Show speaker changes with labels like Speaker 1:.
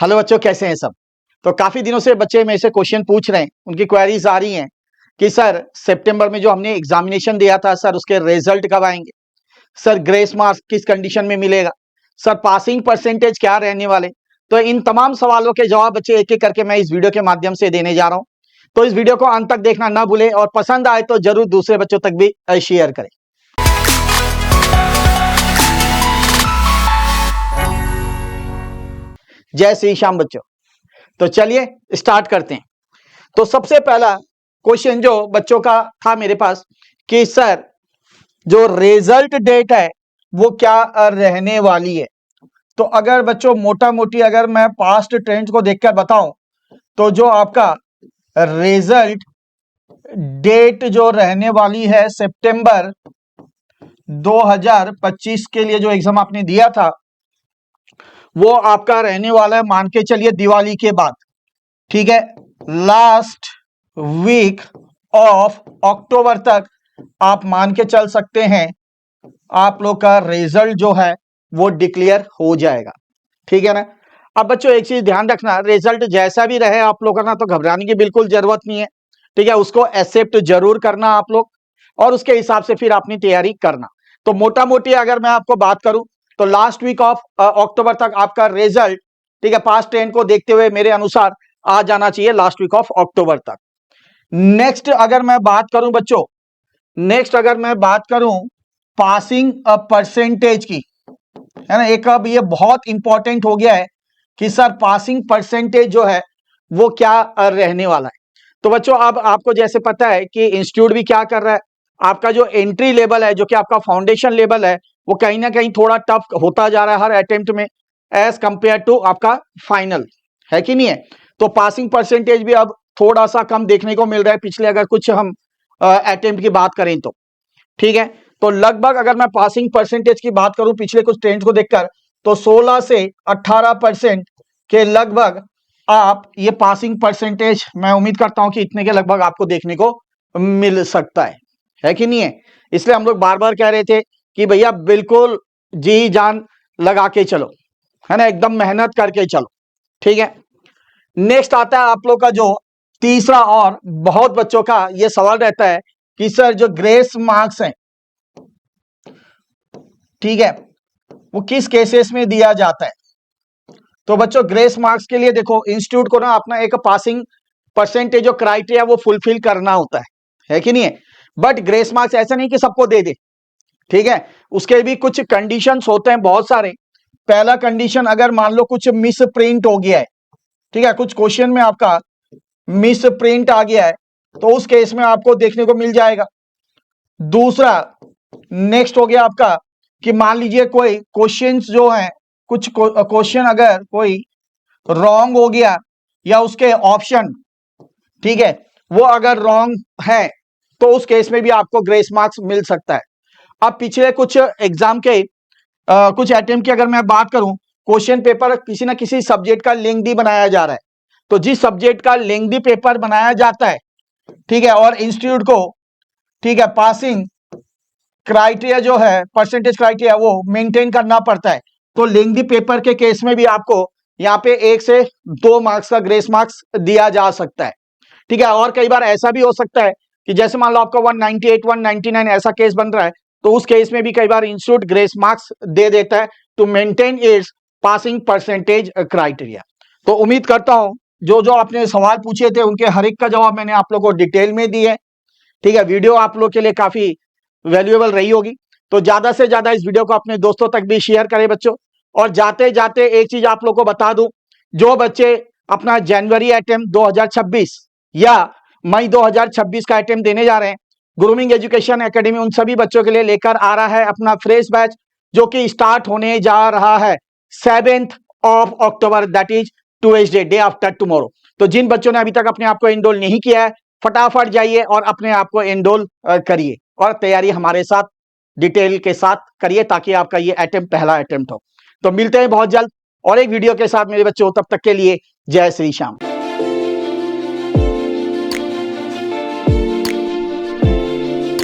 Speaker 1: Hello बच्चों, कैसे हैं सब। तो काफी दिनों से बच्चे मेरे से क्वेश्चन पूछ रहे हैं, उनकी क्वेरीज आ रही हैं कि सर सितंबर में जो हमने एग्जामिनेशन दिया था सर उसके रिजल्ट कब आएंगे, सर ग्रेस मार्क्स किस कंडीशन में मिलेगा, सर पासिंग परसेंटेज क्या रहने वाले। तो इन तमाम सवालों के जवाब बच्चे एक एक करके मैं इस वीडियो के माध्यम से देने जा रहा हूं। तो इस वीडियो को अंत तक देखना ना भूले और पसंद आए तो जरूर दूसरे बच्चों तक भी शेयर करें। जय श्री श्याम बच्चों। तो चलिए स्टार्ट करते हैं। तो सबसे पहला क्वेश्चन जो बच्चों का था मेरे पास कि सर जो रिजल्ट डेट है वो क्या रहने वाली है। तो अगर बच्चों मोटा मोटी अगर मैं पास्ट ट्रेंड को देखकर बताऊं तो जो आपका रिजल्ट डेट जो रहने वाली है सितंबर 2025 के लिए जो एग्जाम आपने दिया था वो आपका रहने वाला है, मान के चलिए दिवाली के बाद, ठीक है, लास्ट वीक ऑफ अक्टूबर तक आप मान के चल सकते हैं आप लोग का रिजल्ट जो है वो डिक्लेयर हो जाएगा, ठीक है ना। अब बच्चों एक चीज ध्यान रखना, रिजल्ट जैसा भी रहे आप लोग का ना तो घबराने की बिल्कुल जरूरत नहीं है, ठीक है। उसको एक्सेप्ट जरूर करना आप लोग और उसके हिसाब से फिर अपनी तैयारी करना। तो मोटा मोटी अगर मैं आपको बात करूं तो लास्ट वीक ऑफ अक्टूबर तक आपका रिजल्ट, ठीक है, पास्ट ट्रेंड को देखते हुए मेरे अनुसार आ जाना चाहिए लास्ट वीक ऑफ अक्टूबर तक। नेक्स्ट अगर मैं बात करूं बच्चों, नेक्स्ट अगर मैं बात करूं पासिंग परसेंटेज की, है ना, एक अब ये बहुत इंपॉर्टेंट हो गया है कि सर पासिंग परसेंटेज जो है वो क्या रहने वाला है। तो बच्चों अब आपको जैसे पता है कि इंस्टीट्यूट भी क्या कर रहा है, आपका जो एंट्री लेवल है जो कि आपका फाउंडेशन लेवल है वो कहीं ना कहीं थोड़ा टफ होता जा रहा है हर अटेम्प्ट में एज कंपेयर टू आपका फाइनल, है कि नहीं है। तो पासिंग परसेंटेज भी अब थोड़ा सा कम देखने को मिल रहा है पिछले अगर कुछ हम अटेम्प्ट की बात करें तो, ठीक है। तो लगभग अगर मैं पासिंग परसेंटेज की बात करूं पिछले कुछ ट्रेंड को देखकर तो 16 से 18% के लगभग आप ये पासिंग परसेंटेज मैं उम्मीद करता हूं कि इतने के लगभग आपको देखने को मिल सकता है कि नहीं है। इसलिए हम लोग बार बार कह रहे थे कि भैया बिल्कुल जी जान लगा के चलो, है ना, एकदम मेहनत करके चलो, ठीक है। नेक्स्ट आता है आप लोग का जो तीसरा और बहुत बच्चों का ये सवाल रहता है कि सर जो ग्रेस मार्क्स हैं, ठीक है, वो किस केसेस में दिया जाता है। तो बच्चों ग्रेस मार्क्स के लिए देखो इंस्टीट्यूट को ना अपना एक पासिंग परसेंटेज जो क्राइटेरिया वो फुलफिल करना होता है कि नहीं है। बट ग्रेस मार्क्स ऐसा नहीं कि सबको दे दे, ठीक है, उसके भी कुछ कंडीशंस होते हैं बहुत सारे। पहला कंडीशन अगर मान लो कुछ मिस प्रिंट हो गया है, ठीक है, कुछ क्वेश्चन में आपका मिस प्रिंट आ गया है तो उस केस में आपको देखने को मिल जाएगा। दूसरा नेक्स्ट हो गया आपका कि मान लीजिए कोई क्वेश्चंस जो हैं, कुछ क्वेश्चन अगर कोई रॉन्ग हो गया या उसके ऑप्शन, ठीक है, वो अगर रॉन्ग है तो उस केस में भी आपको ग्रेस मार्क्स मिल सकता है। अब पिछले कुछ एग्जाम के कुछ अटेम्प्ट की अगर मैं बात करूं, क्वेश्चन पेपर किसी ना किसी सब्जेक्ट का लेंथी बनाया जा रहा है, तो जिस सब्जेक्ट का लेंथी पेपर बनाया जाता है, ठीक है, और इंस्टीट्यूट को, ठीक है, पासिंग क्राइटेरिया जो है परसेंटेज क्राइटेरिया वो मेंटेन करना पड़ता है। तो लेंथी पेपर के केस में भी आपको यहाँ पे 1 से 2 मार्क्स का ग्रेस मार्क्स दिया जा सकता है, ठीक है। और कई बार ऐसा भी हो सकता है कि जैसे मान लो आपका 198 199 ऐसा केस बन रहा है तो उस केस में भी कई बार इंस्टीट्यूट ग्रेस मार्क्स दे देता है to maintain its passing percentage criteria. तो उम्मीद करता हूं जो जो आपने सवाल पूछे थे उनके हर एक का जवाब मैंने आप लोग को डिटेल में दिया है, ठीक है। वीडियो आप लोग के लिए काफी वैल्यूएबल रही होगी, तो ज्यादा से ज्यादा इस वीडियो को अपने दोस्तों तक भी शेयर करें बच्चों। और जाते जाते एक चीज आप लोग को बता दूं, जो बच्चे अपना जनवरी अटेम्प्ट 2026 या मई 2026 का अटेम्प्ट देने जा रहे हैं, ग्रूमिंग एजुकेशन एकेडमी उन सभी बच्चों के लिए लेकर आ रहा है अपना फ्रेश बैच जो कि स्टार्ट होने जा रहा है 7th of October, that is Tuesday, day after tomorrow. तो जिन बच्चों ने अभी तक अपने आप को एनरोल नहीं किया है फटाफट जाइए और अपने आप को एनरोल करिए और तैयारी हमारे साथ डिटेल के साथ करिए ताकि आपका ये अटेम्प्ट पहला अटेम्प्ट हो। तो मिलते हैं बहुत जल्द और एक वीडियो के साथ मेरे बच्चों, तब तक के लिए जय श्री श्याम।